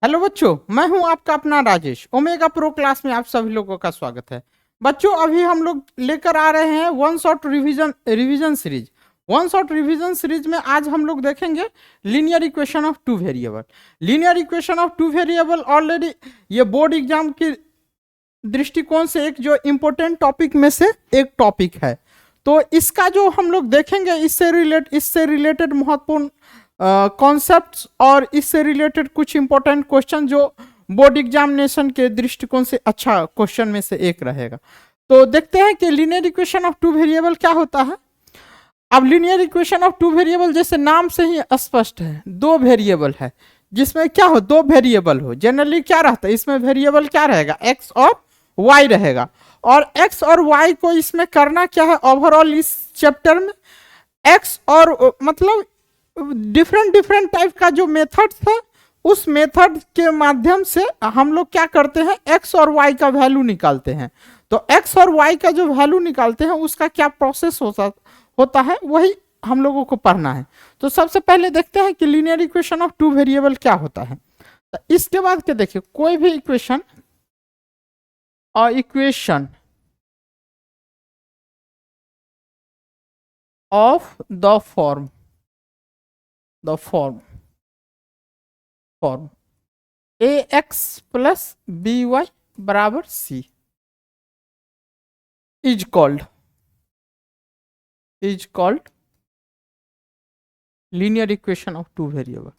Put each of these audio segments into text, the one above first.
Hello बच्चों, मैं हूं आपका अपना राजेश। ओमेगा प्रो क्लास में आप सभी लोगों का स्वागत है। बच्चों, अभी हम लोग लेकर आ रहे हैं one shot revision series. One shot revision series में आज हम लोग देखेंगे linear equation of two variable. Linear equation of two variable already ये बोर्ड एग्जाम के दृष्टिकोण से एक जो इम्पोर्टेंट टॉपिक में से एक टॉपिक है। तो इसका जो हम लोग देखेंगे इससे रिलेटेड महत्वपूर्ण कॉन्सेप्ट्स और इससे रिलेटेड कुछ इंपॉर्टेंट क्वेश्चन जो बोर्ड एग्जामिनेशन के दृष्टिकोण से अच्छा क्वेश्चन में से एक रहेगा। तो देखते हैं कि linear equation of two variable क्या होता है। अब linear equation of two variable जैसे नाम से ही स्पष्ट है, दो वेरिएबल है जिसमें क्या हो, दो वेरिएबल हो। जनरली क्या रहता है इसमें, वेरिएबल क्या रहेगा, एक्स और वाई रहेगा। और एक्स और वाई को इसमें करना क्या है, ओवरऑल इस चैप्टर में एक्स और मतलब डिफरेंट डिफरेंट टाइप का जो मेथड है उस मेथड के माध्यम से हम लोग क्या करते हैं, एक्स और वाई का वैल्यू निकालते हैं। तो एक्स और वाई का जो वैल्यू निकालते हैं उसका क्या प्रोसेस होता है वही हम लोगों को पढ़ना है। तो सबसे पहले देखते हैं कि linear equation of two variable क्या होता है। तो इसके बाद क्या देखिए, कोई भी इक्वेशन और equation of the form form a x plus b Y बराबर c is called linear equation of two variable.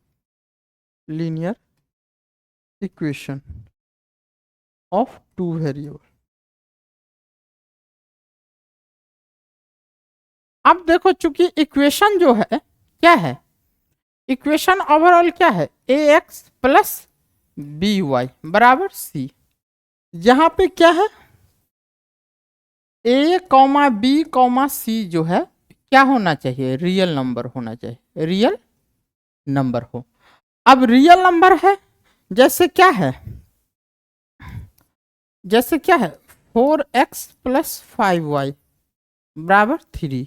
Linear equation of two variable. अब देखो, चूंकि इक्वेशन जो है क्या है, इक्वेशन ओवरऑल क्या है, a x plus b Y बराबर सी। यहां पे क्या है, ए कॉमा बी कॉमा सी जो है क्या होना चाहिए, रियल नंबर होना चाहिए, रियल नंबर हो। अब रियल नंबर है जैसे क्या है 4x प्लस 5y बराबर 3,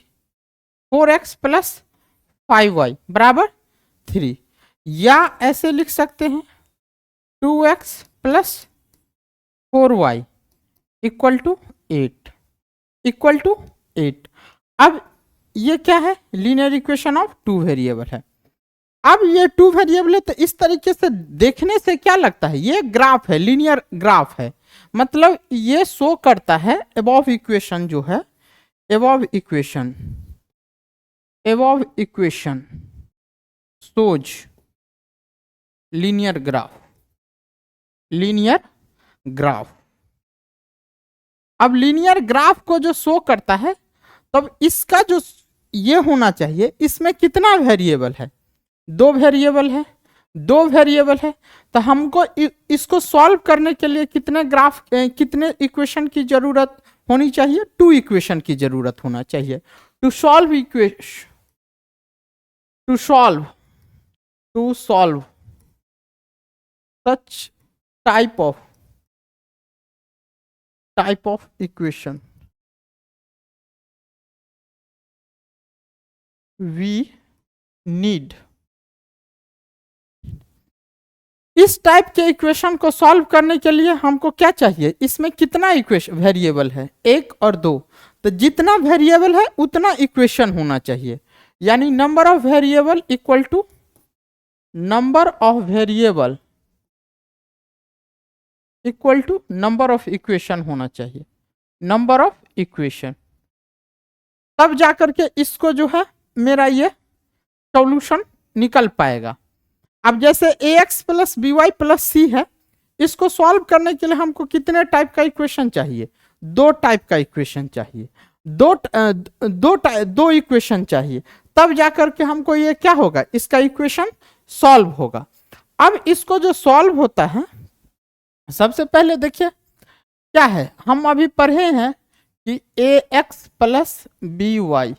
4x प्लस 5y बराबर 3, या ऐसे लिख सकते हैं 2x plus 4y equal to 8 अब ये क्या है, linear equation of two variable है। अब ये टू वेरिएबल है तो इस तरीके से देखने से क्या लगता है, ये ग्राफ है, लीनियर ग्राफ है। मतलब ये शो करता है अबव इक्वेशन जो है, above equation shows linear graph. अब लीनियर ग्राफ को जो शो करता है तब इसका जो ये होना चाहिए, इसमें कितना वेरिएबल है, दो वेरिएबल है। तो हमको इसको सॉल्व करने के लिए कितने इक्वेशन की जरूरत होनी चाहिए, टू इक्वेशन की जरूरत होना चाहिए। To solve such type of equation we need, इस टाइप के इक्वेशन को सॉल्व करने के लिए हमको क्या चाहिए, इसमें कितना इक्वेशन वेरिएबल है, एक और दो। तो जितना वेरिएबल है उतना इक्वेशन होना चाहिए, यानी number of variable equal to number of variable equal to number of equation होना चाहिए, नंबर ऑफ इक्वेशन। तब जाकर के इसको जो है मेरा ये सॉल्यूशन निकल पाएगा। अब जैसे a x plus b y plus c है, इसको सॉल्व करने के लिए हमको कितने टाइप का इक्वेशन चाहिए, दो टाइप का इक्वेशन चाहिए, दो इक्वेशन चाहिए। तब जाकर के हमको ये क्या होगा, इसका इक्वेशन सॉल्व होगा। अब इसको जो सॉल्व होता है, सबसे पहले देखिए क्या है, हम अभी पढ़े हैं कि ए एक्स प्लस बी वाई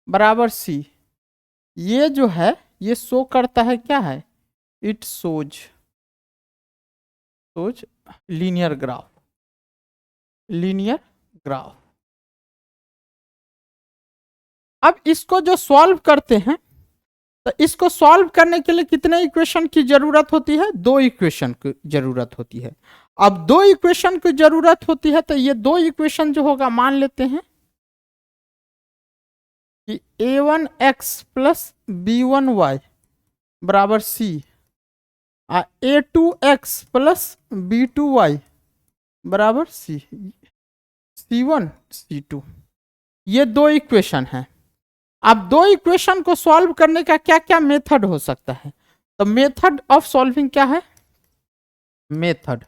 बराबर सी, ये जो है ये शो करता है क्या है, इट शोज लीनियर ग्राफ। अब इसको जो सॉल्व करते हैं तो इसको सॉल्व करने के लिए कितने इक्वेशन की जरूरत होती है? 2 इक्वेशन की जरूरत होती है। अब 2 इक्वेशन की जरूरत होती है तो ये 2 इक्वेशन जो होगा मान लेते हैं कि a1x प्लस b1y बराबर c, a2x प्लस b2y बराबर c, c1 c2, ये 2 इक्वेशन है। अब 2 इक्वेशन को सॉल्व करने का क्या क्या मेथड हो सकता है? तो मेथड ऑफ सॉल्विंग क्या है? मेथड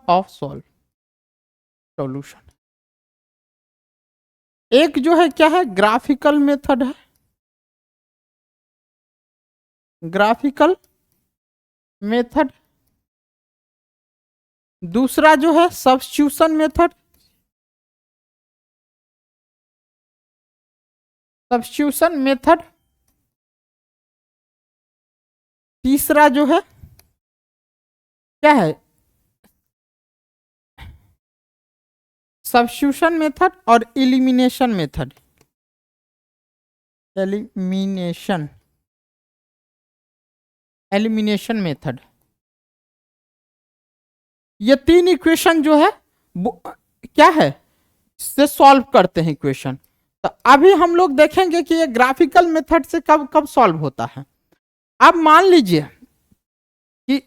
ऑफ सॉल्यूशन एक जो है क्या है? ग्राफिकल मेथड है, ग्राफिकल मेथड। दूसरा जो है सब्स्टिट्यूशन मेथड, सब्स्टिट्यूशन मेथड। तीसरा जो है क्या है? सब्स्टिट्यूशन मेथड और एलिमिनेशन मेथड, एलिमिनेशन मेथड। ये 3 इक्वेशन जो है क्या है? से सॉल्व करते हैं इक्वेशन। तो अभी हम लोग देखेंगे कि ये ग्राफिकल मेथड से कब कब सॉल्व होता है। अब मान लीजिए कि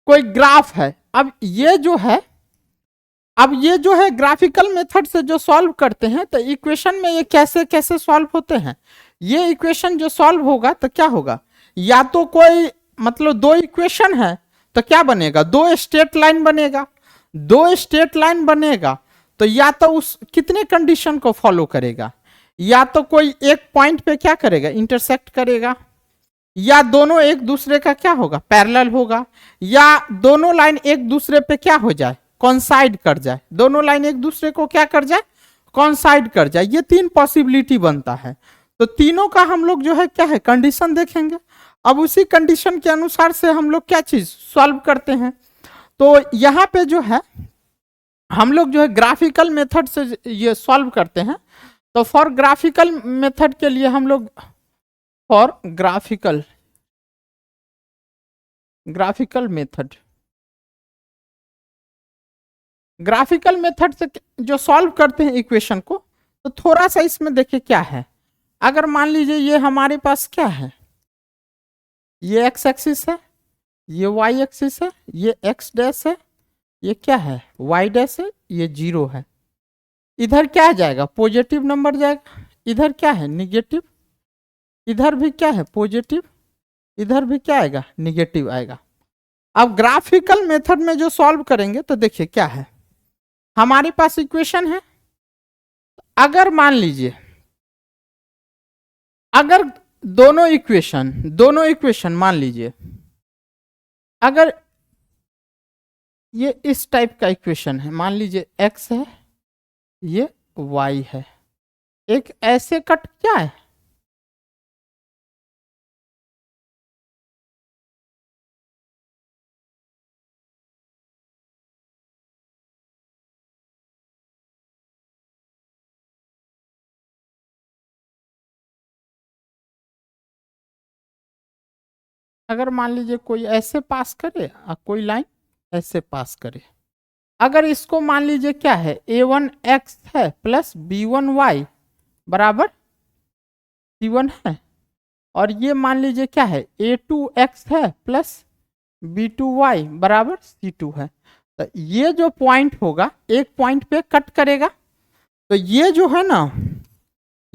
कोई ग्राफ है। अब ये जो है ग्राफिकल मेथड से जो सॉल्व करते हैं तो इक्वेशन में ये कैसे कैसे सॉल्व होते हैं। ये इक्वेशन जो सॉल्व होगा तो क्या होगा? या तो कोई मतलब 2 इक्वेशन है तो क्या बनेगा? 2 स्ट्रेट लाइन बनेगा। 2 स्ट्रेट लाइन बनेगा तो या तो उस कितने कंडीशन को फॉलो करेगा? या तो कोई एक पॉइंट पे क्या करेगा? इंटरसेक्ट करेगा, या दोनों एक दूसरे का क्या होगा? पैरेलल होगा, या दोनों लाइन एक दूसरे पे क्या हो जाए? कॉन्साइड कर जाए। दोनों लाइन एक दूसरे को क्या कर जाए? कॉन्साइड कर जाए। ये 3 पॉसिबिलिटी बनता है। तो तीनों का हम लोग जो है क्या है? कंडीशन देखेंगे। अब उसी कंडीशन के अनुसार से हम लोग क्या चीज सॉल्व करते हैं। तो यहां पे जो है हम लोग जो है ग्राफिकल मेथड से ये सॉल्व करते हैं। तो फॉर ग्राफिकल मेथड के लिए हम लोग फॉर ग्राफिकल मेथड से जो सॉल्व करते हैं इक्वेशन को, तो थोड़ा सा इसमें देखिए क्या है। अगर मान लीजिए ये हमारे पास क्या है? ये एक्स एक्सिस है, ये वाई एक्सिस है, ये एक्स डैश है, ये क्या है? वाई डैश है, ये 0 है। इधर क्या आ जाएगा? पॉजिटिव नंबर जाएगा। इधर क्या है? निगेटिव। इधर भी क्या है? पॉजिटिव। इधर भी क्या आएगा? निगेटिव आएगा। अब ग्राफिकल मेथड में जो सॉल्व करेंगे तो देखिए क्या है। हमारे पास इक्वेशन है। अगर मान लीजिए अगर दोनों इक्वेशन मान लीजिए अगर ये इस टाइप का इक्वेशन है, मान लीजिए x है, ये y है, एक ऐसे कट क्या है? अगर मान लीजिए कोई ऐसे पास करे और कोई लाइन ऐसे पास करे। अगर इसको मान लीजिए क्या है? a1x है प्लस b1y बराबर c1 है, और ये मान लीजिए क्या है? a2x है प्लस b2y बराबर c2 है। तो ये जो पॉइंट होगा एक पॉइंट पे कट करेगा। तो ये जो है ना,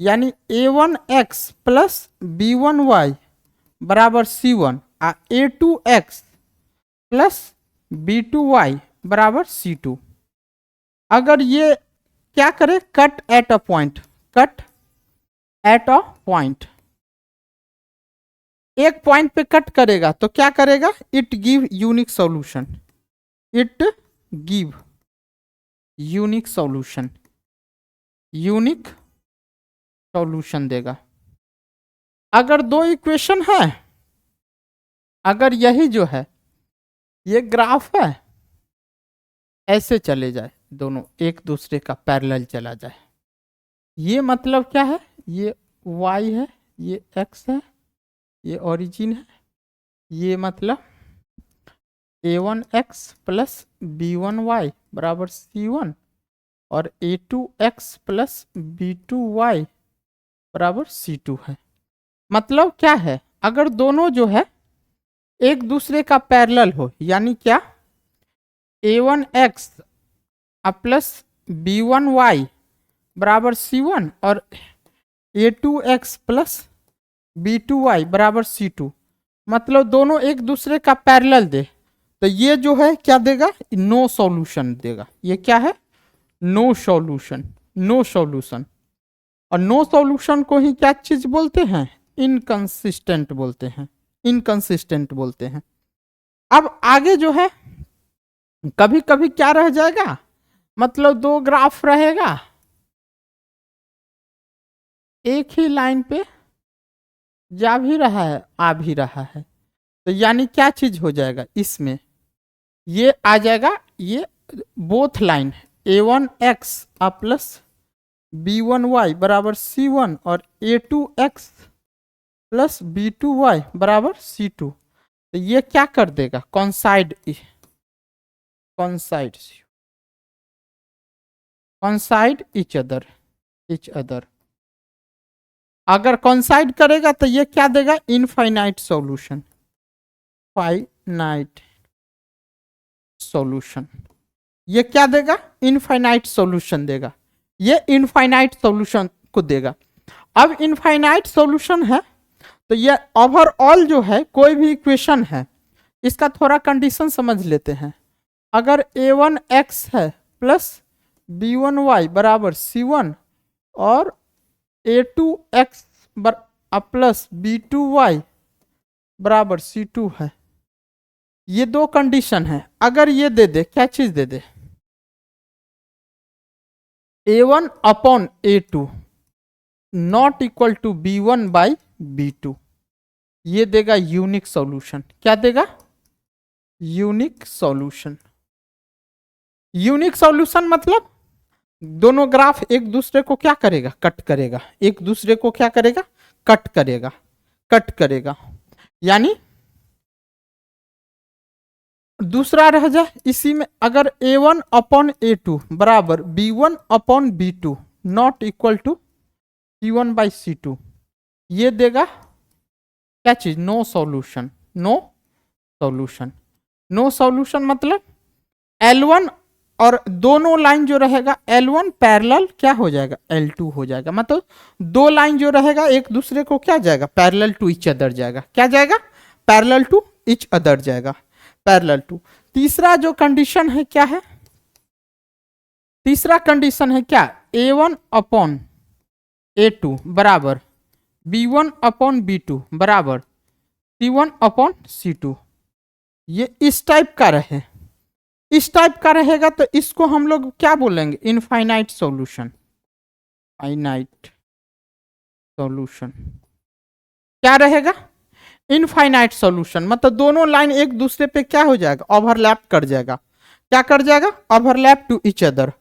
यानी a1x प्लस b1y बराबर c1 और a2x प्लस b2y बराबर c2। अगर ये क्या करे? कट एट अ पॉइंट, एक पॉइंट पे कट करेगा तो क्या करेगा? इट गिव यूनिक सॉल्यूशन देगा। अगर 2 इक्वेशन है, अगर यही जो है ये ग्राफ है, ऐसे चले जाए, दोनों एक दूसरे का पैरेलल चला जाए, ये मतलब क्या है? ये y है, ये x है, ये ओरिजिन है, ये मतलब a1x प्लस b1y बराबर c1 और a2x प्लस b2y बराबर c2 है। मतलब क्या है, अगर दोनों जो है एक दूसरे का पैरेलल हो, यानी क्या, a1x प्लस b1y बराबर c1 और a2x प्लस b2y बराबर c2, मतलब दोनों एक दूसरे का पैरेलल दे, तो ये जो है क्या देगा, नो सॉल्यूशन देगा। ये क्या है, नो सॉल्यूशन, नो सॉल्यूशन। और नो सॉल्यूशन को ही क्या चीज बोलते हैं, इनकंसिस्टेंट बोलते हैं, इनकंसिस्टेंट बोलते हैं। अब आगे जो है कभी कभी क्या रह जाएगा, मतलब दो ग्राफ रहेगा एक ही लाइन पे जा भी रहा है आ भी रहा है, तो यानी क्या चीज हो जाएगा, इसमें ये आ जाएगा, ये both line a1x plus b1y बराबर c1 और a2x प्लस b2y बराबर c2, तो ये क्या कर देगा, कॉन्साइड, कॉन्साइड, कॉन्साइड इच अदर, इच अदर। अगर कॉन्साइड करेगा तो ये क्या देगा, इनफाइनाइट सॉल्यूशन, फाइनाइट सॉल्यूशन। ये क्या देगा, इनफाइनाइट सॉल्यूशन देगा, ये इनफाइनाइट सॉल्यूशन को देगा। अब इनफाइनाइट सॉल्यूशन है तो ये ओवरऑल जो है कोई भी इक्वेशन है, इसका थोड़ा कंडीशन समझ लेते हैं। अगर a1x है प्लस b1y बराबर c1 और a2x प्लस b2y बराबर c2 है, ये दो कंडीशन है। अगर ये दे दे, क्या चीज दे दे, a1 upon a2 not equal to b1 by b2, ये देगा यूनिक सॉल्यूशन। क्या देगा, यूनिक सॉल्यूशन। यूनिक सॉल्यूशन मतलब दोनों ग्राफ एक दूसरे को क्या करेगा, कट करेगा, एक दूसरे को क्या करेगा, कट करेगा, कट करेगा। यानी दूसरा रह जाए इसी में, अगर a1 अपॉन a2 बराबर b1 upon b2 not equal to c1 by c2, ये देगा क्या चीज, no solution, no solution. No solution मतलब L1 और दोनों लाइन जो रहेगा L1 पैरेलल क्या हो जाएगा, L2 हो जाएगा। मतलब दो लाइन जो रहेगा एक दूसरे को क्या जाएगा, पैरेलल टू ईच अदर जाएगा। क्या जाएगा, पैरेलल टू ईच अदर जाएगा, पैरेलल टू। तीसरा जो कंडीशन है क्या है, तीसरा कंडीशन है क्या, a1 अपॉन a2 बराबर b1 अपॉन b2 बराबर c1 अपॉन c2। ये इस टाइप का रहे, इस टाइप का रहेगा तो इसको हम लोग क्या बोलेंगे, इनफाइनाइट सॉल्यूशन, फाइनाइट सॉल्यूशन। क्या रहेगा, इनफाइनाइट सॉल्यूशन। मतलब दोनों लाइन एक दूसरे पे क्या हो जाएगा, ओवरलैप कर जाएगा। क्या कर जाएगा, ओवरलैप टू ईच अदर।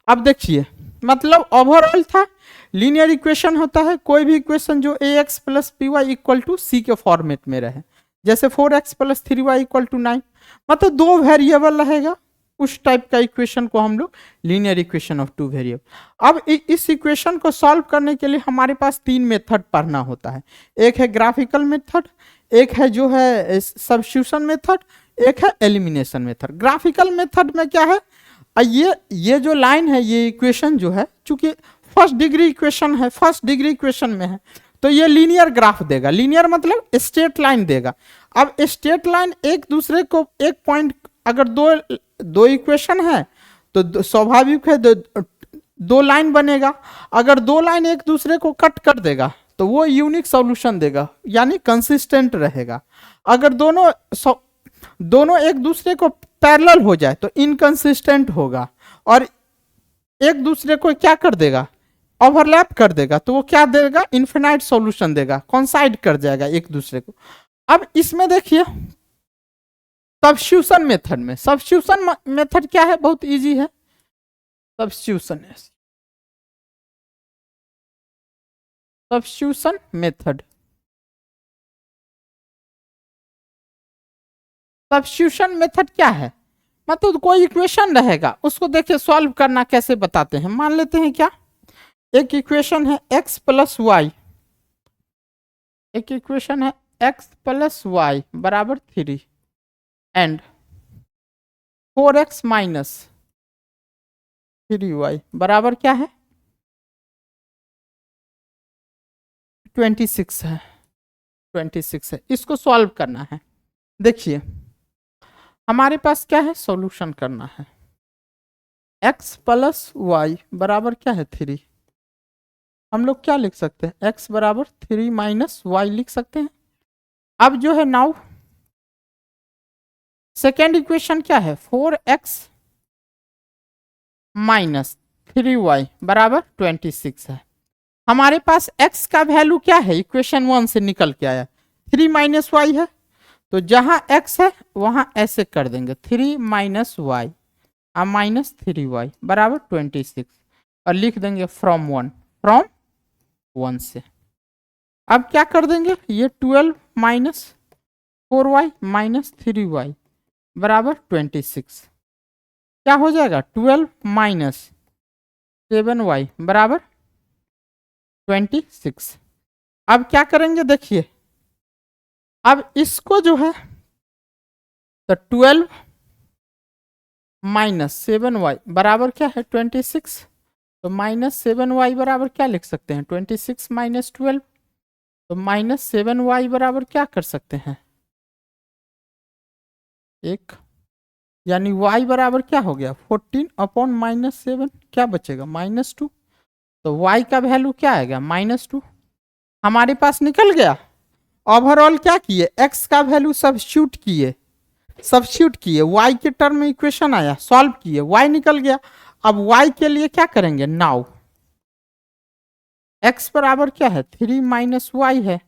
अब देखिए, मतलब ओवरऑल था लीनियर इक्वेशन होता है कोई भी इक्वेशन जो ax plus p y equal to c के फॉर्मेट में रहे, जैसे 4x plus 3y equal to 9, मतलब दो वेरिएबल रहेगा, उस टाइप का इक्वेशन को हम लोग linear equation of two variable. अब इस इक्वेशन को सॉल्व करने के लिए हमारे पास तीन मेथड पढ़ना होता है, एक है ग्राफिकल मेथड, एक है जो है सब्स्टिट्यूशन मेथड, एक है एलिमिनेशन मेथड। ग्राफिकल मेथड में क्या है, ये जो लाइन है, ये इक्वेशन जो है, चूंकि फर्स्ट डिग्री इक्वेशन है, फर्स्ट डिग्री इक्वेशन में है, तो ये लीनियर ग्राफ देगा। लीनियर मतलब स्ट्रेट लाइन देगा। अब स्ट्रेट लाइन एक दूसरे को एक पॉइंट, अगर दो इक्वेशन है तो स्वाभाविक है दो लाइन बनेगा। अगर दो लाइन एक दूसरे को कट कर देगा तो वो यूनिक सॉल्यूशन देगा, यानी कंसिस्टेंट रहेगा। अगर दोनों एक दूसरे को पैरेलल हो जाए तो इनकंसिस्टेंट होगा, और एक दूसरे को क्या कर देगा, ओवरलैप कर देगा, तो वो क्या देगा, इनफिनाइट सॉल्यूशन देगा, कॉन्साइड कर जाएगा एक दूसरे को। अब इसमें देखिए सब्स्टिट्यूशन मेथड में, सब्स्टिट्यूशन मेथड क्या है, बहुत इजी है। Substitution substitution method. Substitution method क्या है? मतलब कोई इक्वेशन रहेगा उसको देखिए सॉल्व करना कैसे बताते हैं। मान लेते हैं क्या, एक इक्वेशन है x प्लस वाई, एक इक्वेशन है x प्लस वाई बराबर 3 एंड 4x माइनस 3y बराबर क्या है 26 है, 26 है। इसको सॉल्व करना है। देखिए हमारे पास क्या है, सॉल्यूशन करना है। x प्लस वाई बराबर क्या है 3, हम लोग क्या लिख सकते हैं, x बराबर 3 माइनस वाई लिख सकते हैं। अब जो है नाउ सेकेंड इक्वेशन क्या है, 4x माइनस 3y बराबर 26 है। हमारे पास x का वैल्यू क्या है, इक्वेशन 1 से निकल के आया 3 माइनस वाई है, तो जहां x है वहां ऐसे कर देंगे 3 माइनस वाई और माइनस 3y बराबर 26 और लिख देंगे फ्रॉम 1 से। अब क्या कर देंगे, ये 12 माइनस 4y माइनस 3y बराबर 26, क्या हो जाएगा 12 माइनस 7y बराबर 26। अब क्या करेंगे देखिए, अब इसको जो है तो 12 माइनस 7y बराबर क्या है 26, तो माइनस 7y बराबर क्या लिख सकते हैं 26 माइनस 12, तो माइनस 7y बराबर क्या कर सकते हैं एक, यानी y बराबर क्या हो गया 14 अपॉन माइनस 7, क्या बचेगा -2, तो y का वैल्यू क्या आएगा -2 हमारे पास निकल गया। ओवरऑल क्या किए, x का वैल्यू सब्स्टिट्यूट किए y के टर्म में इक्वेशन आया, सॉल्व किए, y निकल गया। अब y के लिए क्या करेंगे, नाउ x बराबर क्या है 3 माइनस वाई है,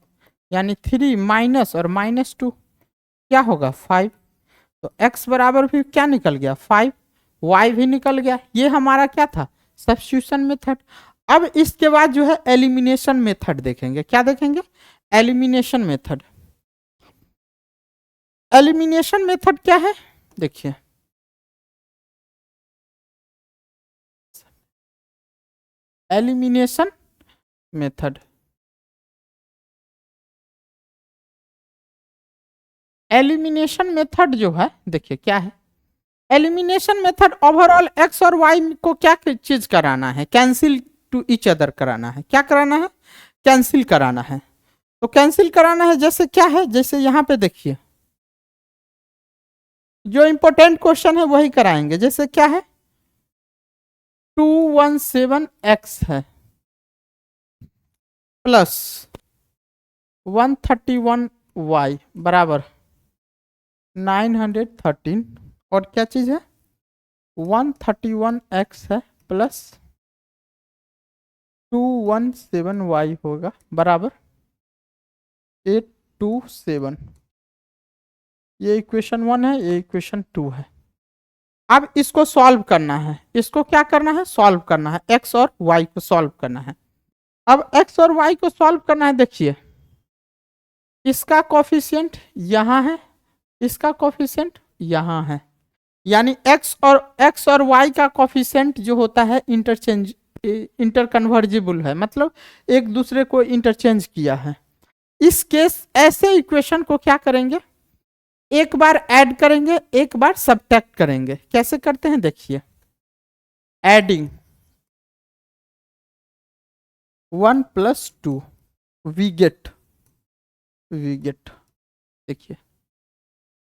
यानी 3 माइनस और -2 क्या होगा 5, तो x बराबर भी क्या निकल गया 5, y भी निकल गया। ये हमारा क्या था, सब्स्टिट्यूशन मेथड। अब इसके बाद जो है एलिमिनेशन मेथड देखेंगे। क्या देखेंगे, एलिमिनेशन मेथड। एलिमिनेशन मेथड क्या है, देखिए एलिमिनेशन मेथड, एलिमिनेशन मेथड जो है देखिए क्या है, एलिमिनेशन मेथड ओवरऑल x और y को क्या चीज कराना है, कैंसिल टू ईच अदर कराना है। क्या कराना है, कैंसिल कराना है। तो कैंसिल कराना है जैसे क्या है, जैसे यहाँ पे देखिए जो इंपॉर्टेंट क्वेश्चन है वही कराएंगे। जैसे क्या है 217x है प्लस 131y बराबर 913, और क्या चीज है 131x है प्लस 217y होगा बराबर 827। ये इक्वेशन 1 है, ये इक्वेशन 2 है। अब इसको सॉल्व करना है, इसको क्या करना है, सॉल्व करना है, x और y को सॉल्व करना है। अब x और y को सॉल्व करना है, देखिए इसका कोफिशिएंट यहाँ है, इसका कोफिशिएंट यहाँ है, यानी x और y का कोफिशिएंट जो होता है इंटरकन्वर्जिबल है, मतलब एक दूसरे को इंटरचेंज किया है। इस केस ऐसे इक्वेशन को क्या करेंगे, एक बार ऐड करेंगे एक बार सब्ट्रैक्ट करेंगे। कैसे करते हैं देखिए, एडिंग 1 + 2 वी गेट देखिए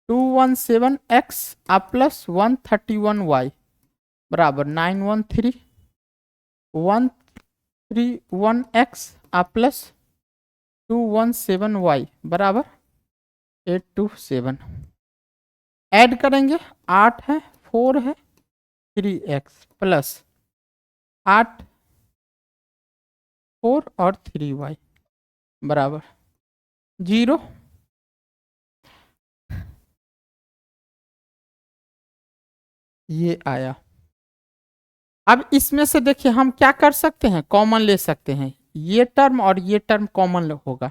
217x प्लस 131y बराबर 913, 131x प्लस 217y बराबर 827। ऐड करेंगे 8 है 4 है 3x प्लस 8 4 और 3y बराबर 0। ये आया। अब इसमें से देखिए हम क्या कर सकते हैं, कॉमन ले सकते हैं। ये टर्म और ये टर्म कॉमन होगा,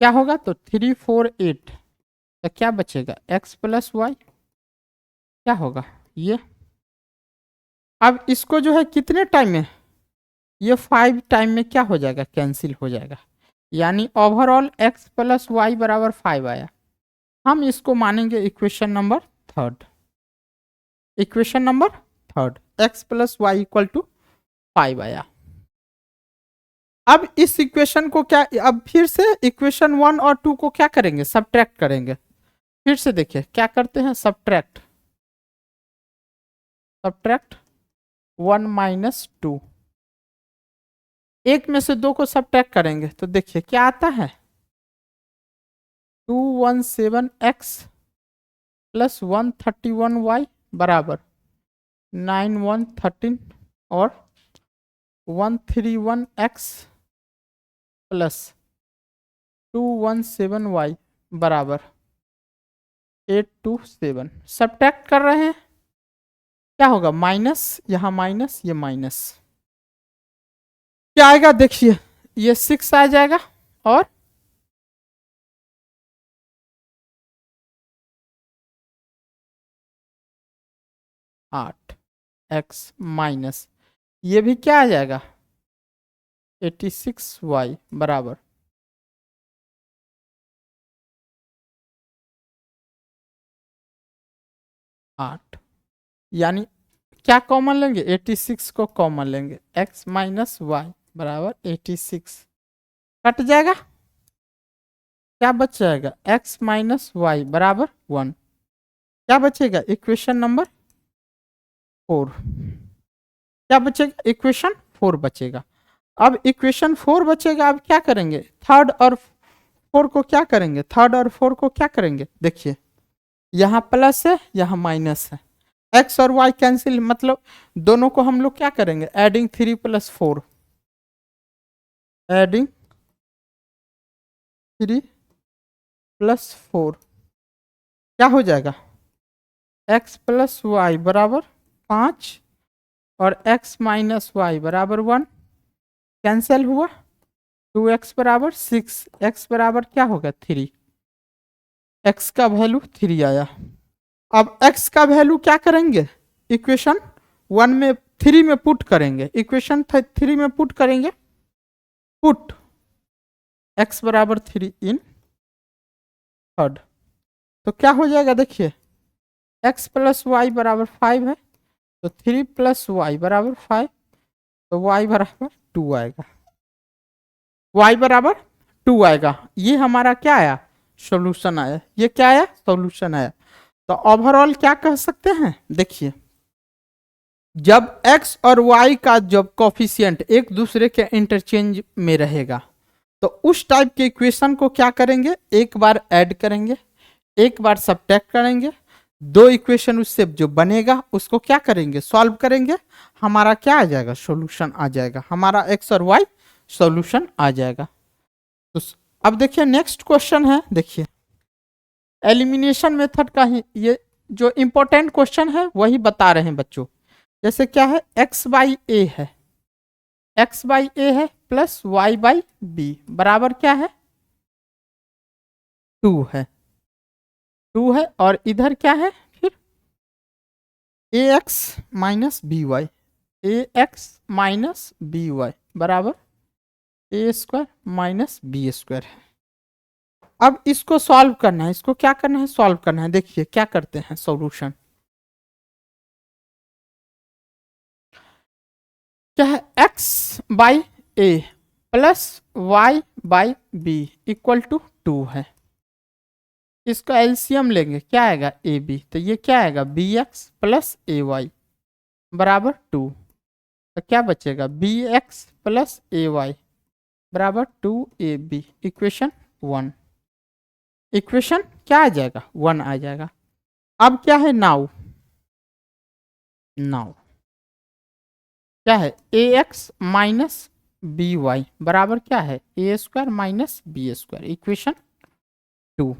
क्या होगा? तो 3 4 8, तो क्या बचेगा? x प्लस वाई, क्या होगा ये। अब इसको जो है कितने टाइम में, ये 5 टाइम में क्या हो जाएगा? कैंसिल हो जाएगा, यानी ओवरऑल x प्लस वाई बराबर 5 आया। हम इसको मानेंगे equation number third. Equation number third, x plus Y equal to 5 आया। अब इस इक्वेशन को क्या, अब फिर से इक्वेशन 1 और 2 को क्या करेंगे? सब्ट्रैक्ट करेंगे। फिर से देखिए क्या करते हैं, सब्ट्रैक्ट। सब्ट्रैक्ट 1 माइनस 2, एक में से दो को सब्ट्रैक्ट करेंगे तो देखिए क्या आता है, 217x प्लस 131y बराबर 9113 और 131x प्लस 217y बराबर 827। सब्ट्रैक्ट कर रहे हैं, क्या होगा? माइनस, यहां माइनस, ये माइनस, क्या आएगा? देखिए ये 6 आ जाएगा और 8x माइनस, ये भी क्या आ जाएगा? 86y बराबर 8, यानी क्या कॉमन लेंगे? 86 को कॉमन लेंगे, x माइनस वाई बराबर 86, कट जाएगा, क्या बच जाएगा? x माइनस वाई बराबर 1, क्या बचेगा? इक्वेशन नंबर 4, क्या बचेगा? इक्वेशन 4 बचेगा। अब इक्वेशन 4 बचेगा, अब क्या करेंगे? थर्ड और 4 को क्या करेंगे? थर्ड और 4 को क्या करेंगे? देखिए यहाँ प्लस है, यहाँ माइनस है, x और y कैंसिल, मतलब दोनों को हम लोग क्या करेंगे? एडिंग 3 प्लस 4, एडिंग 3 प्लस 4, क्या हो जाएगा? x प्लस वाई बराबर 5 और x माइनस वाई बराबर 1, कैंसिल हुआ, 2x बराबर 6, x बराबर क्या होगा? 3, x का वैल्यू 3 आया। अब x का वैल्यू क्या करेंगे? इक्वेशन 1 में 3 में पुट करेंगे, इक्वेशन 3 में पुट करेंगे, पुट x बराबर 3 इन थर्ड, तो क्या हो जाएगा? देखिए x प्लस वाई बराबर 5 है, तो 3 प्लस वाई बराबर 5, तो y बराबर 2 आएगा, y बराबर 2 आएगा। ये हमारा क्या आया? सॉल्यूशन आया। ये क्या आया? सॉल्यूशन आया। तो ओवरऑल क्या कह सकते हैं? देखिए जब x और y का जब कोफिशिएंट एक दूसरे के इंटरचेंज में रहेगा तो उस टाइप के इक्वेशन को क्या करेंगे? एक बार ऐड करेंगे, एक बार सब्ट्रैक्ट करेंगे, दो इक्वेशन उससे जो बनेगा उसको क्या करेंगे? सॉल्व करेंगे, हमारा क्या आ जाएगा? सॉल्यूशन आ जाएगा, हमारा x और y सॉल्यूशन आ जाएगा। तो अब देखिए नेक्स्ट क्वेश्चन है, देखिए एलिमिनेशन मेथड का ही ये जो इंपॉर्टेंट क्वेश्चन है वही बता रहे हैं बच्चों। जैसे क्या है, x बाई ए है, x बाई ए है प्लस y बाई बी बराबर क्या है? 2 है, 2 है, और इधर क्या है फिर? ax minus B Y, ax minus B Y बराबर A square minus B square है। अब इसको सॉल्व करना है, इसको क्या करना है? सॉल्व करना है। देखिए क्या करते हैं सॉल्यूशन, क्या है? x by A plus y by B equal to 2 है, इसका एलसीएम लेंगे, क्या आएगा? ए बी, तो ये क्या आएगा? बी एक्स प्लस ए वाई बराबर 2, तो क्या बचेगा? बी एक्स प्लस ए वाई बराबर 2 ए बी, इक्वेशन 1, इक्वेशन क्या आ जाएगा? 1 आ जाएगा। अब क्या है? नाउ, नाउ क्या है? A x minus B Y बराबर क्या है? A square minus B square, equation 2।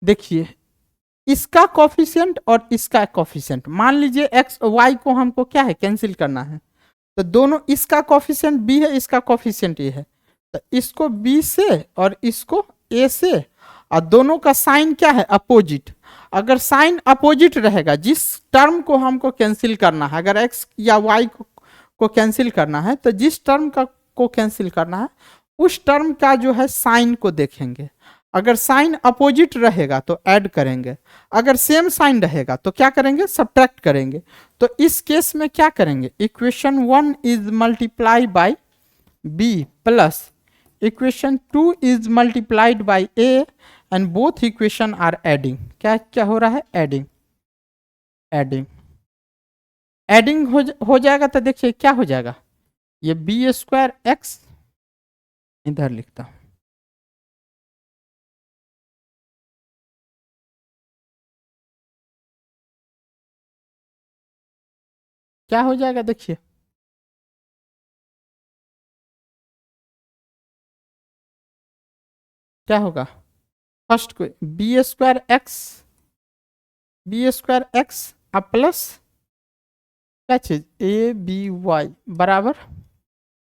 देखिए इसका कोफिशिएंट और इसका कोफिशिएंट, मान लीजिए एक्स वाई को हमको क्या है? कैंसिल करना है, तो दोनों, इसका कॉफिशिएंट बी है, इसका कॉफिशिएंट ए है, तो इसको बी से और इसको ए से, और दोनों का साइन क्या है, अपोजिट। अगर साइन अपोजिट रहेगा, जिस टर्म को हमको कैंसिल करना है, अगर एक्स या वाई को कैंसिल करना है, तो जिस टर्म का को कैंसिल करना है उस टर्म का जो है साइन को देखेंगे। अगर साइन अपोजिट रहेगा तो ऐड करेंगे, अगर सेम साइन रहेगा तो क्या करेंगे, सब्ट्रैक्ट करेंगे। तो इस केस में क्या करेंगे, equation 1 is multiply by B plus equation 2 is multiplied by A and both equation are adding. क्या क्या हो रहा है, एडिंग। एडिंग एडिंग हो जाएगा, तो देखिए क्या हो जाएगा, ये बी स्क्वायर एक्स, इधर लिखता हूं, क्या हो जाएगा, देखिए क्या होगा, फर्स्ट को बी स्क्वायर एक्स अब प्लस क्या चीज, ए बी वाई बराबर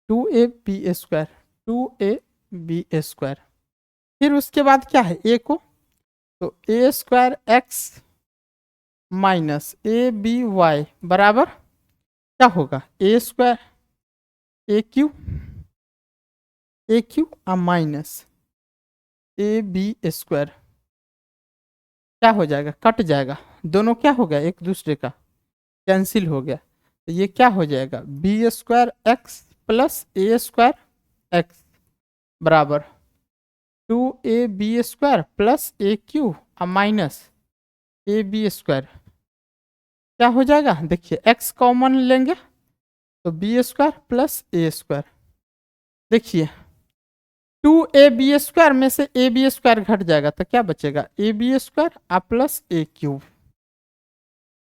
2ab², 2ab²। फिर उसके बाद क्या है, ए को, तो a²x माइनस aby बराबर क्या होगा, a² माइनस ab²। क्या हो जाएगा, कट जाएगा, दोनों क्या हो गया, एक दूसरे का कैंसिल हो गया। तो ये क्या हो जाएगा, b²x प्लस a²x बराबर 2ab² plus a³ minus ab²। क्या हो जाएगा, देखिए x कॉमन लेंगे तो b² प्लस a²। देखिए 2ab² में से ab² घट जाएगा तो क्या बचेगा, ab² प्लस a³।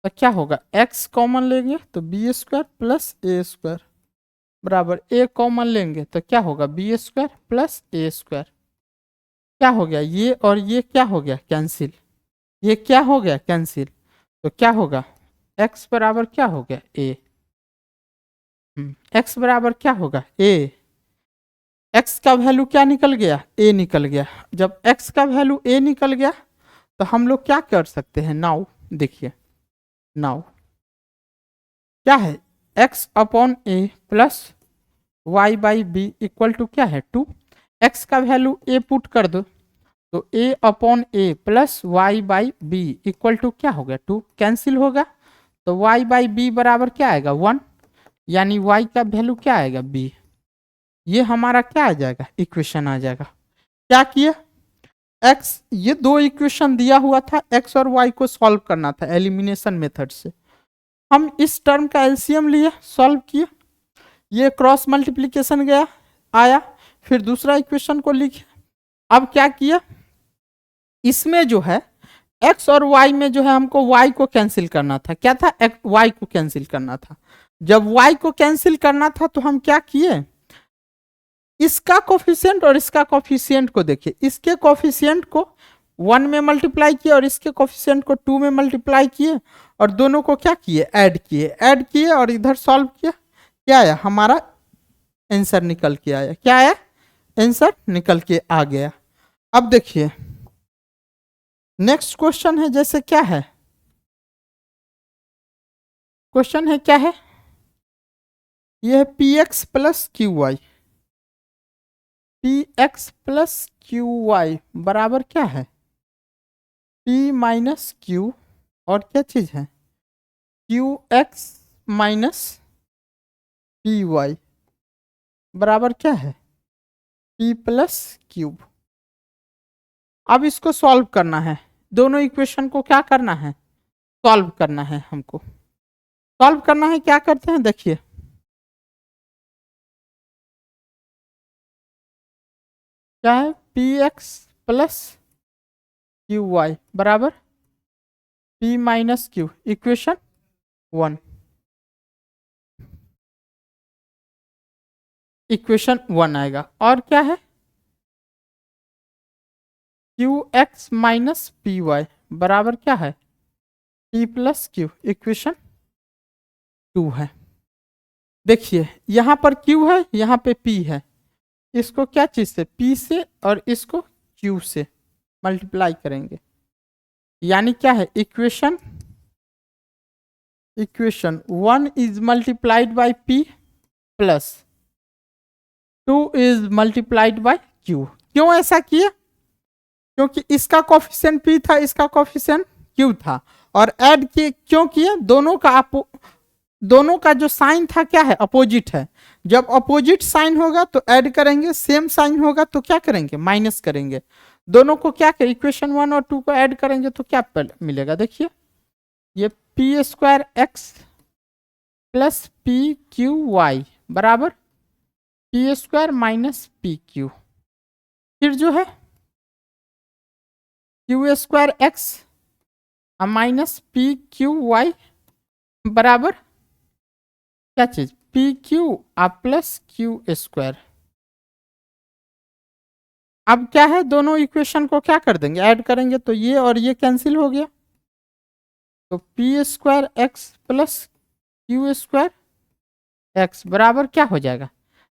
तो क्या होगा, x कॉमन लेंगे तो b² प्लस a² बराबर a कॉमन लेंगे तो क्या होगा, b² प्लस a²। क्या हो गया, ये और ये क्या हो गया, कैंसिल, ये क्या हो गया, कैंसिल। तो क्या होगा, x बराबर क्या हो गया, a। x बराबर क्या होगा, a। x का वैल्यू क्या निकल गया, a निकल गया। जब x का वैल्यू a निकल गया तो हम लोग क्या कर सकते हैं, नाउ देखिए, नाउ क्या है, x upon a plus Y by B equal to क्या है, 2। x का वैल्यू a पुट कर दो तो a upon a plus Y by B equal to क्या हो गया, 2, कैंसिल होगा तो y बाई बी बराबर क्या आएगा, 1, यानी y का वैल्यू क्या आएगा, b। ये हमारा क्या आ जाएगा, इक्वेशन आ जाएगा। क्या किया, x, ये दो इक्वेशन दिया हुआ था, x और y को सॉल्व करना था एलिमिनेशन मेथड से। हम इस टर्म का एलसीएम लिए, सॉल्व किए, ये क्रॉस मल्टीप्लीकेशन गया आया, फिर दूसरा इक्वेशन को लिखे। अब क्या किया, इसमें जो है x और y में जो है हमको y को कैंसिल करना था, क्या था, y को कैंसिल करना था। जब y को कैंसिल करना था तो हम क्या किए, इसका कोफिशिएंट और इसका कोफिशिएंट को देखिए, इसके कोफिशिएंट को 1 में मल्टीप्लाई किए और इसके कोफिशिएंट को 2 में मल्टीप्लाई किए और दोनों को क्या किए, ऐड किए और इधर सॉल्व किया। क्या आया, हमारा आंसर निकल के आया, क्या आया, आंसर निकल के आ गया। अब देखिए नेक्स्ट क्वेश्चन है, जैसे क्या है, क्वेश्चन है क्या है, यह है px plus qy, px plus qy बराबर क्या है, p माइनस q और क्या चीज है, qx माइनस py बराबर क्या है, p प्लस क्यूब। अब इसको सॉल्व करना है, दोनों इक्वेशन को क्या करना है, सॉल्व करना है, हमको सॉल्व करना है। क्या करते हैं, देखिए क्या है, px प्लस qy बराबर p minus Q, equation 1, equation 1 आएगा। और क्या है, qx माइनस py बराबर क्या है, p प्लस क्यू, इक्वेशन 2 है। देखिए यहाँ पर Q है, यहाँ पे P है, इसको क्या चीज से, P से और इसको Q से मल्टीप्लाई करेंगे, यानी क्या है, equation 1 is multiplied bye P plus 2 is multiplied bye Q। क्यों ऐसा किया, क्योंकि इसका कोफिशिएंट P था, इसका कोफिशिएंट Q था, और ऐड किए, क्यों किए, दोनों का जो साइन था क्या है, अपोजिट है। जब अपोजिट साइन होगा तो ऐड करेंगे, सेम साइन होगा तो क्या करेंगे, माइनस करेंगे। दोनों को क्या करें, इक्वेशन 1 और 2 को ऐड करेंगे तो क्या मिलेगा, देखिए ये p² x प्लस pqy बराबर p² माइनस pq। फिर जो है q² x माइनस pqy बराबर क्या चीज, pq प्लस q²। अब क्या है, दोनों इक्वेशन को क्या कर देंगे, ऐड करेंगे तो ये और ये कैंसिल हो गया, तो p² x plus q² x बराबर क्या हो जाएगा,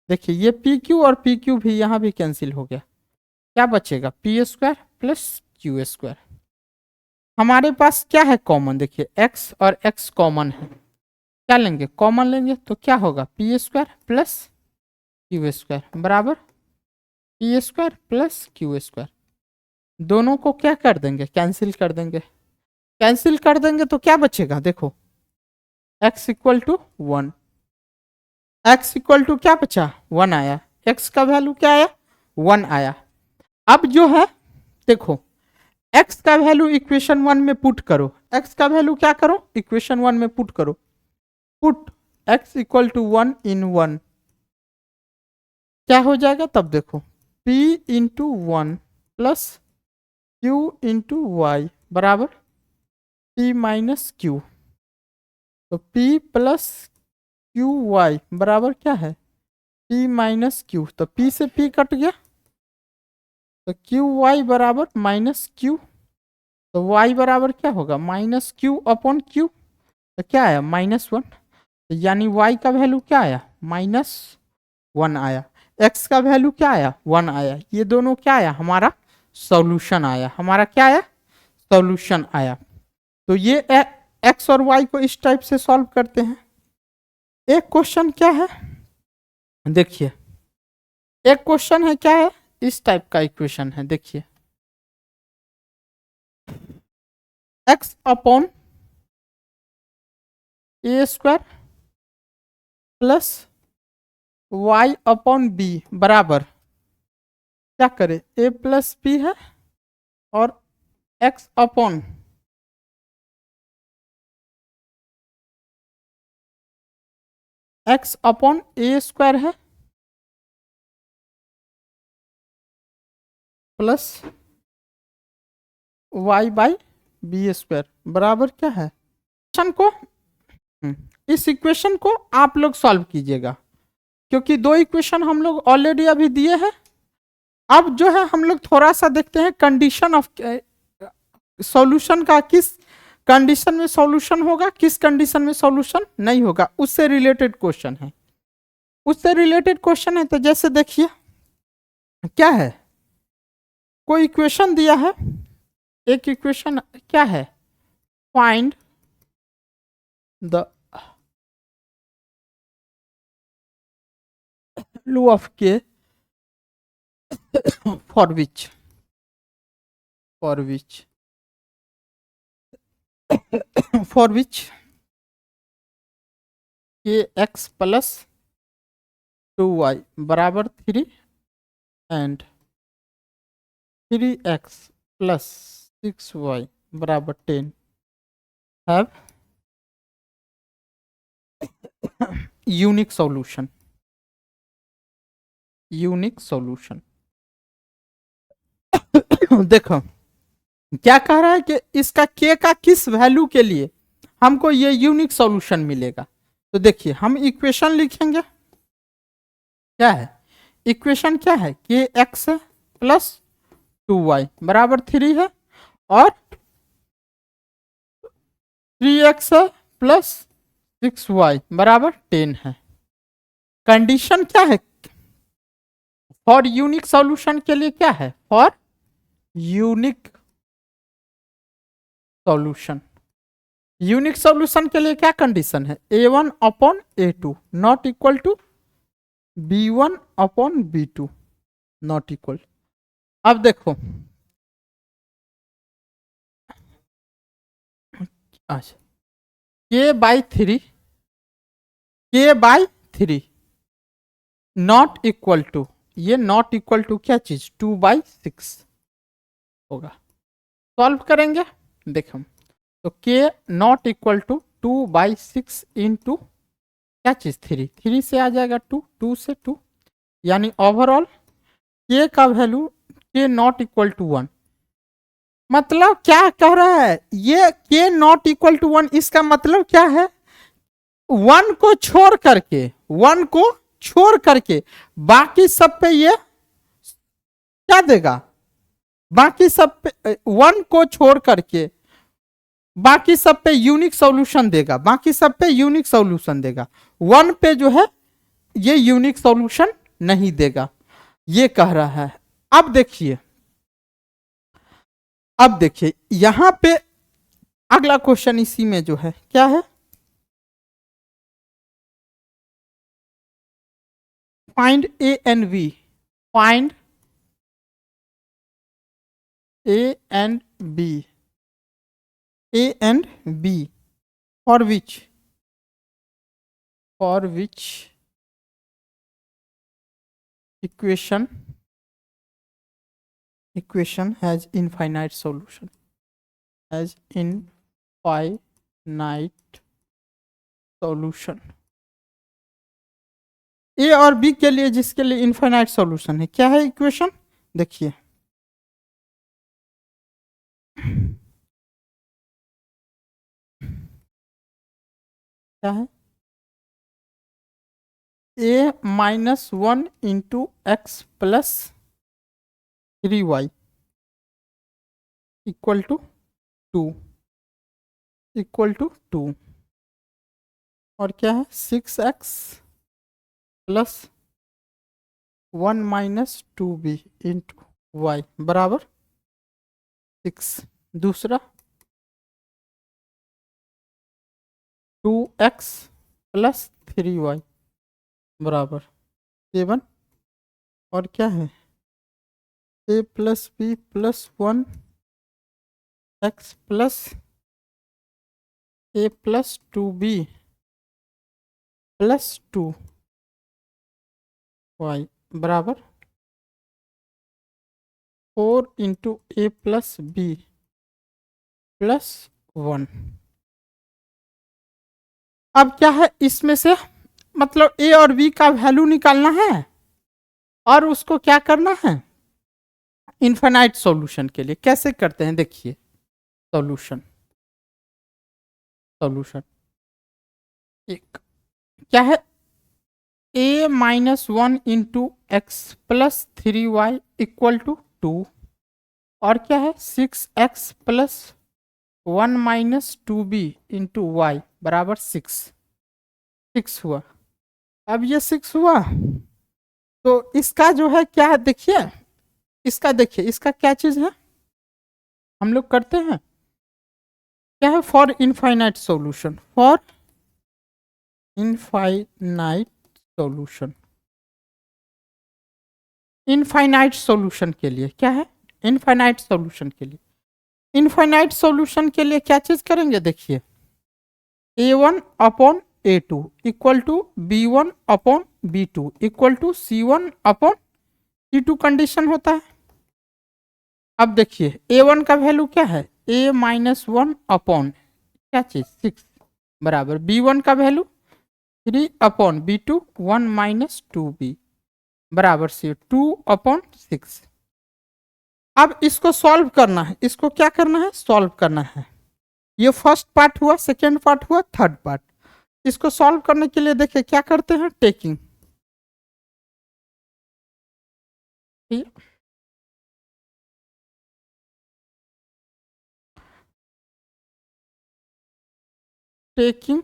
देखिए ये pq और pq भी यहाँ भी कैंसिल हो गया, क्या बचेगा, p² प्लस q²। हमारे पास क्या है कॉमन, देखिए x और x कॉमन है, क्या लेंगे, कॉमन लेंगे तो क्या होगा, p² प्लस q² बराबर p² प्लस q²। दोनों को क्या कर देंगे, कैंसिल कर देंगे, कैंसिल कर देंगे तो क्या बचेगा, देखो x equal to 1, x equal to क्या बचा, 1 आया, x का वैल्यू क्या आया, 1 आया। अब जो है देखो x का वैल्यू इक्वेशन 1 में पुट करो, x का वैल्यू क्या करो, इक्वेशन 1 में पुट करो, put x equal to 1 in 1, क्या हो जाएगा, तब देखो p into 1 plus q into y बराबर p माइनस q, तो p प्लस क्यू वाई बराबर क्या है, p माइनस क्यू, तो p से p कट गया, तो क्यू वाई बराबर माइनस क्यू, तो y बराबर क्या होगा, माइनस क्यू अपॉन क्यू, तो क्या आया, -1, तो यानी y का वैल्यू क्या आया, -1 आया, x का वैल्यू क्या आया, 1 आया, ये दोनों क्या आया, हमारा सॉल्यूशन आया, हमारा क्या आया, सॉल्यूशन आया। तो ये x और y को इस टाइप से सॉल्व करते हैं। एक क्वेश्चन क्या है, देखिए एक क्वेश्चन है क्या है, इस टाइप का इक्वेशन है, देखिए x upon a² plus y upon b बराबर क्या करे, a प्लस b है और x अपॉन a² है प्लस y बाई b² बराबर क्या है, इक्वेशन को इस इक्वेशन को आप लोग सॉल्व कीजिएगा, क्योंकि दो इक्वेशन हम लोग ऑलरेडी अभी दिए हैं। अब जो है हम लोग थोड़ा सा देखते हैं कंडीशन ऑफ सॉल्यूशन का, किस कंडीशन में सॉल्यूशन होगा, किस कंडीशन में सॉल्यूशन नहीं होगा, उससे रिलेटेड क्वेश्चन है, उससे रिलेटेड क्वेश्चन है। तो जैसे देखिए क्या है, कोई इक्वेशन दिया है, एक इक्वेशन क्या है, find the value of k for which kx plus 2y बराबर 3 एंड 3x प्लस 6y बराबर 10 have unique solution, unique solution. देखो क्या कह रहा है कि इसका k का किस वैल्यू के लिए हमको ये यूनिक सॉल्यूशन मिलेगा। तो देखिए हम इक्वेशन लिखेंगे, क्या है इक्वेशन, क्या है कि x है प्लस 2y बराबर 3 है और 3x है प्लस 6y बराबर 10 है। कंडीशन क्या है फॉर यूनिक सॉल्यूशन के लिए? क्या है for unique solution? Unique solution के लिए क्या कंडीशन है? A1/A2 not equal to B1/B2 not equal. अब देखो, अच्छा, K/3 K/3 not equal to, ये नॉट इक्वल टू क्या चीज? 2/6 होगा। सॉल्व करेंगे, देखो तो K not equal to 2/6 into क्या चीज? 3 से आ जाएगा 2 से 2, यानी ओवरऑल K का value K not equal to 1। मतलब क्या कह रहा है ये? K नॉट इक्वल टू 1, इसका मतलब क्या है? 1 को छोड़ करके, 1 को छोड़ करके बाकी सब पे ये क्या देगा? बाकी सब पे 1 को छोड़ करके बाकी सब पे यूनिक सॉल्यूशन देगा, बाकी सब पे यूनिक सॉल्यूशन देगा। 1 पे जो है ये यूनिक सॉल्यूशन नहीं देगा, ये कह रहा है। अब देखिए, अब देखिए यहां पे अगला क्वेश्चन इसी में जो है क्या है? Find A and B, find A and B, A and B for which equation has infinite solution, has infinite solution। ए और बी के लिए, जिसके लिए इनफाइनाइट सॉल्यूशन है, क्या है इक्वेशन? देखिए क्या है? A-1 into x plus 3y equal to 2, equal to 2, और क्या है? 6x plus 1 minus 2b into y बराबर 6। दूसरा 2x प्लस 3y बराबर 7, और क्या है? a plus b plus 1 x plus a plus 2b plus 2y बराबर 4 into a plus b plus 1। अब क्या है इसमें से? मतलब ए और बी का वैल्यू निकालना है और उसको क्या करना है? इनफाइनाइट सॉल्यूशन के लिए कैसे करते हैं? देखिए सॉल्यूशन, सॉल्यूशन एक क्या है? A-1 into x plus 3y equal to 2, और क्या है? 6x plus 1 minus 2b into y बराबर 6 हुआ। अब ये 6 हुआ तो इसका जो है क्या है? देखिए इसका, देखिए इसका क्या चीज है हम लोग करते हैं? क्या है? For infinite solution, for infinite solution, infinite solution के लिए क्या है? इनफाइनाइट सॉल्यूशन के लिए, इनफाइनाइट सॉल्यूशन के लिए क्या चीज करेंगे? देखिए A1/A2 equal to B1/B2 equal to C1/C2 condition होता है। अब देखिए A1 का वैल्यू क्या है? A-1 अपॉन क्या चीज? 6 बराबर B1 का वैल्यू 3/B2 1 माइनस 2b बराबर से 2/6। अब इसको सॉल्व करना है, इसको क्या करना है? सॉल्व करना है। ये फर्स्ट पार्ट हुआ, सेकेंड पार्ट हुआ, थर्ड पार्ट। इसको सॉल्व करने के लिए देखिए क्या करते हैं? Taking, taking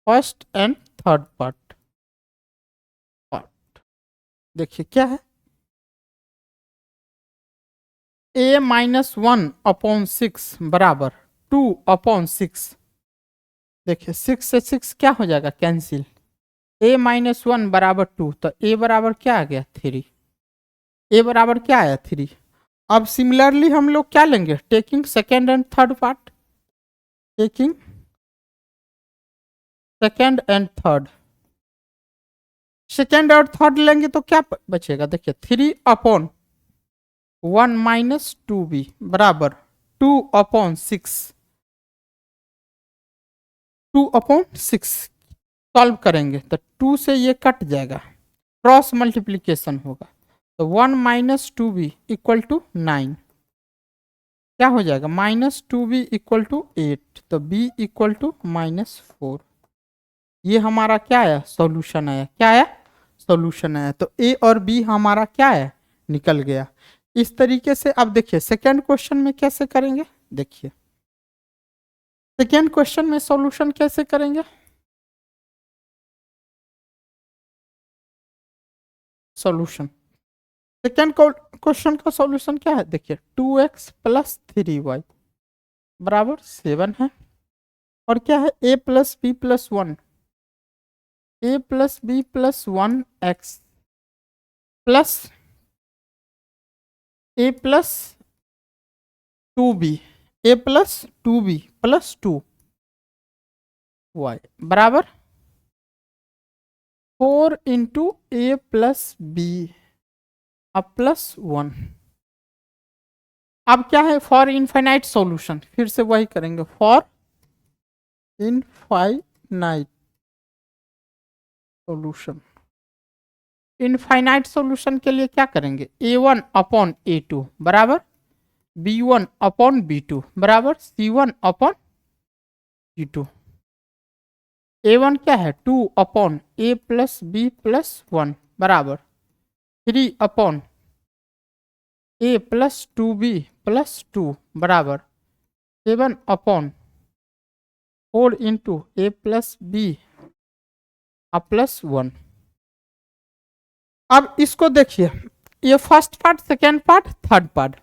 first and third part. देखिए क्या है, a-1/6 बराबर 2/6। देखिए 6 से 6 क्या हो जाएगा, कैंसिल। a-1 बराबर 2, तो a बराबर क्या आ गया, 3। a बराबर क्या आया, 3। अब सिमिलरली हम लोग क्या लेंगे, taking second and third part, taking second and third. Second और थर्ड लेंगे तो क्या बचेगा, देखिए 3/1 - 2b बराबर 2/6। 2/6 सॉल्व करेंगे तो 2 से ये कट जाएगा, क्रॉस मल्टीप्लीकेशन होगा, तो 1 - 2b = 9। क्या हो जाएगा, -2b = 8, तो b = -4। ये हमारा क्या आया, सॉल्यूशन आया। क्या आया, सॉल्यूशन आया। तो a और b हमारा क्या है, निकल गया। इस तरीके से अब देखिए सेकेंड क्वेश्चन में कैसे करेंगे, देखिए सेकेंड क्वेश्चन में सॉल्यूशन कैसे करेंगे। सॉल्यूशन, सेकेंड क्वेश्चन का सॉल्यूशन क्या है, देखिए 2x + 3y बराबर 7 है। और क्या है, a + b + 1, a + b + 1x plus a + 2b, a + 2b + 2y बराबर 4 × a + b + 1। अब क्या है, फॉर इनफाइनाइट सॉल्यूशन, फिर से वही करेंगे, for infinite solution. Infinite solution के लिए क्या करेंगे, a1/a2 बराबर b1/b2 बराबर c1/c2। a1 क्या है, 2/a + b + 1 बराबर 3/a + 2b + 2 बराबर 7/4 × a + b + 1। अब इसको देखिए, ये first part, second part, third part,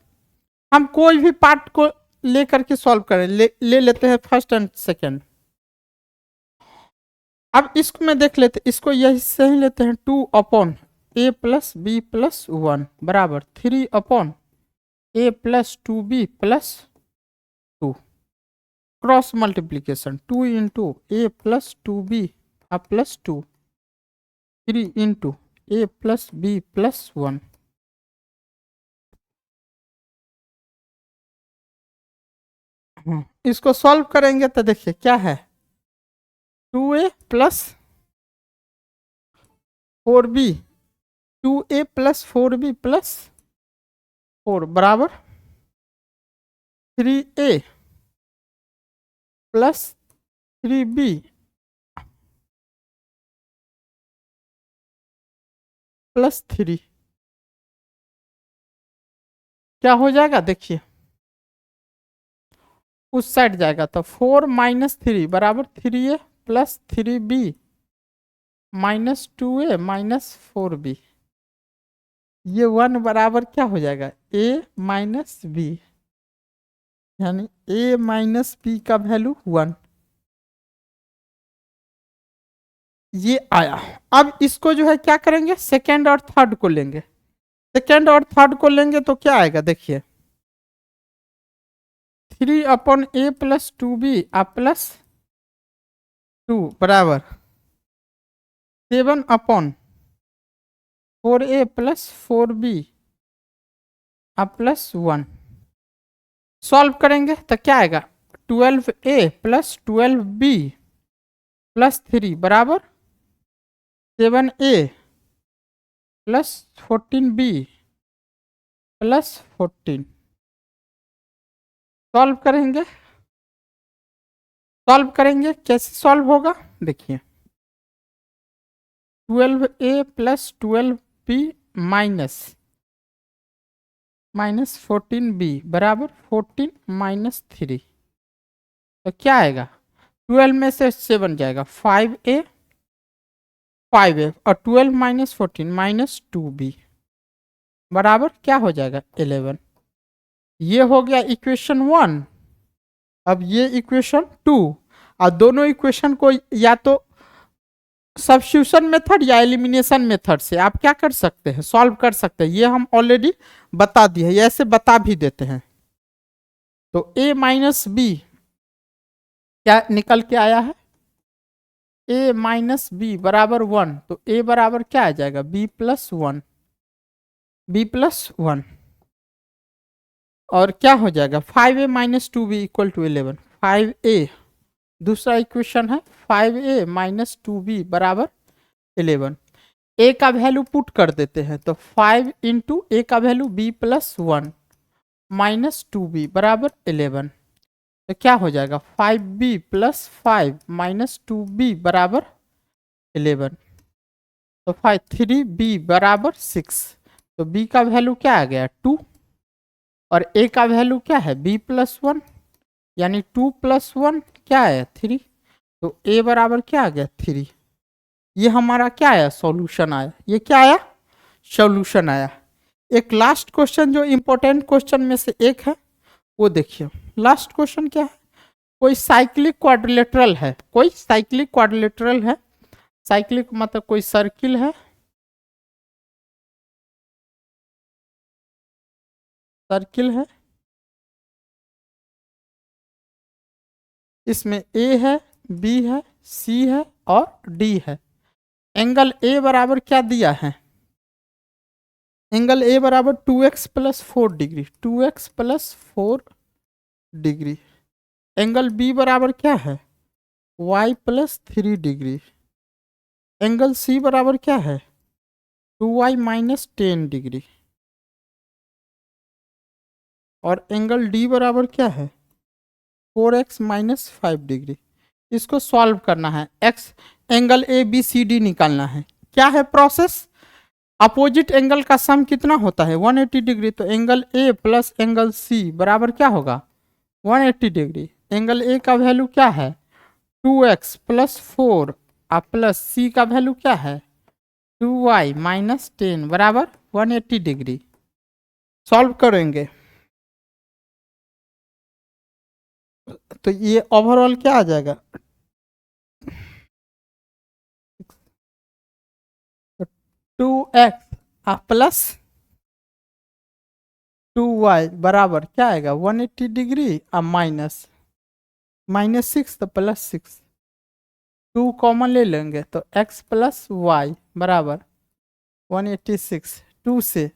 हम कोई भी पार्ट को लेकर के सॉल्व करें, ले लेते हैं फर्स्ट एंड सेकेंड। अब इसको में देख लेते, इसको यही से ही लेते हैं, 2/a + b + 1 बराबर 3/a + 2b + 2। Cross multiplication, 2 × a + 2b + 2, 3 × a + b + 1। इसको सॉल्व करेंगे तो देखिए क्या है, 2a + 4b, 2a + 4b + 4 बराबर 3a + 3b + 3। क्या हो जाएगा, देखिए उस साइड जाएगा, तो 4 - 3 बराबर 3a + 3b - 2a - 4b। ये 1 बराबर क्या हो जाएगा, a - b, यानी a - b का वैल्यू 1। ये आया। अब इसको जो है क्या करेंगे, सेकेंड और थर्ड को लेंगे। सेकेंड और थर्ड को लेंगे तो क्या आएगा, देखिए 3/a + 2b + 2 बराबर 7/4a + 4b + 1। सॉल्व करेंगे तो क्या आएगा, 12a + 12b + 3 बराबर 7a + 14b + 14। सॉल्व करेंगे, सॉल्व करेंगे कैसे सॉल्व होगा, देखिए 12a + 12b - 14b बराबर 14 - 3। तो क्या आएगा, 12 में से 7 जाएगा, 5a 5a और 12 माइनस 14 माइनस 2b बराबर क्या हो जाएगा 11। ये हो गया इक्वेशन 1। अब ये इक्वेशन 2, और दोनों इक्वेशन को या तो सब्स्टिट्यूशन मेथड या एलिमिनेशन मेथड से आप क्या कर सकते हैं, सॉल्व कर सकते हैं। ये हम ऑलरेडी बता दिए हैं, ऐसे बता भी देते हैं। तो a माइनस बी क्या निकल के आया है, a माइनस बी बराबर 1। तो a बराबर क्या आ जाएगा b प्लस 1, b+1। और क्या हो जाएगा 5a minus 2b equal to 11। 5a दूसरा इक्वेशन है 5a माइनस 2b बराबर 11। a का वैल्यू पुट कर देते हैं, तो 5 इंटू ए का वैल्यू b+1 माइनस 2b बराबर 11। तो क्या हो जाएगा 5b प्लस 5 माइनस 2b बराबर 11। तो 3b बराबर 6। तो b का वैल्यू क्या आ गया 2, और a का वैल्यू क्या है b+1, यानी 2 + 1 क्या है 3। तो a बराबर क्या आ गया 3। ये हमारा क्या आया सॉल्यूशन आया। ये क्या आया सॉल्यूशन आया। एक लास्ट क्वेश्चन जो इंपॉर्टेंट क्वेश्चन में से एक है वो देखिए। लास्ट क्वेश्चन क्या है, कोई साइक्लिक क्वाड्रिलेटरल है, कोई साइक्लिक क्वाड्रिलेटरल है। साइक्लिक मतलब कोई सर्किल है, सर्किल है, इसमें ए है, बी है, सी है और डी है। एंगल ए बराबर क्या दिया है, एंगल ए बराबर 2x plus 4 degree, 2x plus 4 degree. Angle B बराबर क्या है y plus 3 degree. Angle C बराबर क्या है 2y माइनस 10 डिग्री। और एंगल डी बराबर क्या है 4x माइनस 5 डिग्री। इसको सॉल्व करना है, x angle A B C D निकालना है। क्या है प्रोसेस, अपोजिट एंगल का सम कितना होता है 180 डिग्री। तो angle A plus angle C बराबर क्या होगा 180 डिग्री। एंगल ए का वैल्यू क्या है 2x प्लस 4 और प्लस सी का वैल्यू क्या है 2y माइनस 10 बराबर 180 डिग्री। सॉल्व करेंगे तो ये ओवरऑल क्या आ जाएगा 2x प्लस 2y बराबर क्या आएगा 180 डिग्री और माइनस 6 तो प्लस 6, 2 कॉमन ले लेंगे तो x प्लस वाई बराबर 186, 2 से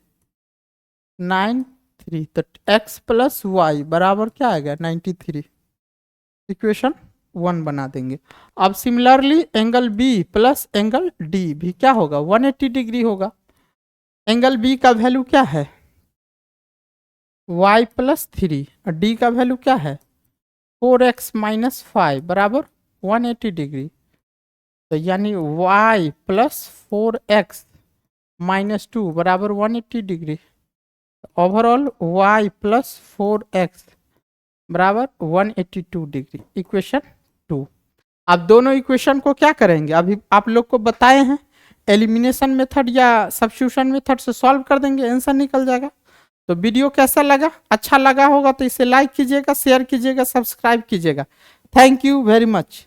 9 3, तो x प्लस वाई बराबर क्या आएगा 93। इक्वेशन 1 बना देंगे। अब similarly angle B plus angle D भी क्या होगा 180 डिग्री होगा। एंगल बी का वैल्यू क्या है y प्लस 3 और डी का वैल्यू क्या है 4x माइनस 5 बराबर 180 डिग्री। तो यानी y प्लस 4x माइनस 2 बराबर 180 degree. Overall y plus 4x बराबर 182 डिग्री। इक्वेशन 2। आप दोनों इक्वेशन को क्या करेंगे, अभी आप लोग को बताए हैं, एलिमिनेशन मेथड या सब्स्टिट्यूशन मेथड से सॉल्व कर देंगे, आंसर निकल जाएगा। तो वीडियो कैसा लगा, अच्छा लगा होगा तो इसे लाइक कीजिएगा, शेयर कीजिएगा, सब्सक्राइब कीजिएगा। Thank you very much.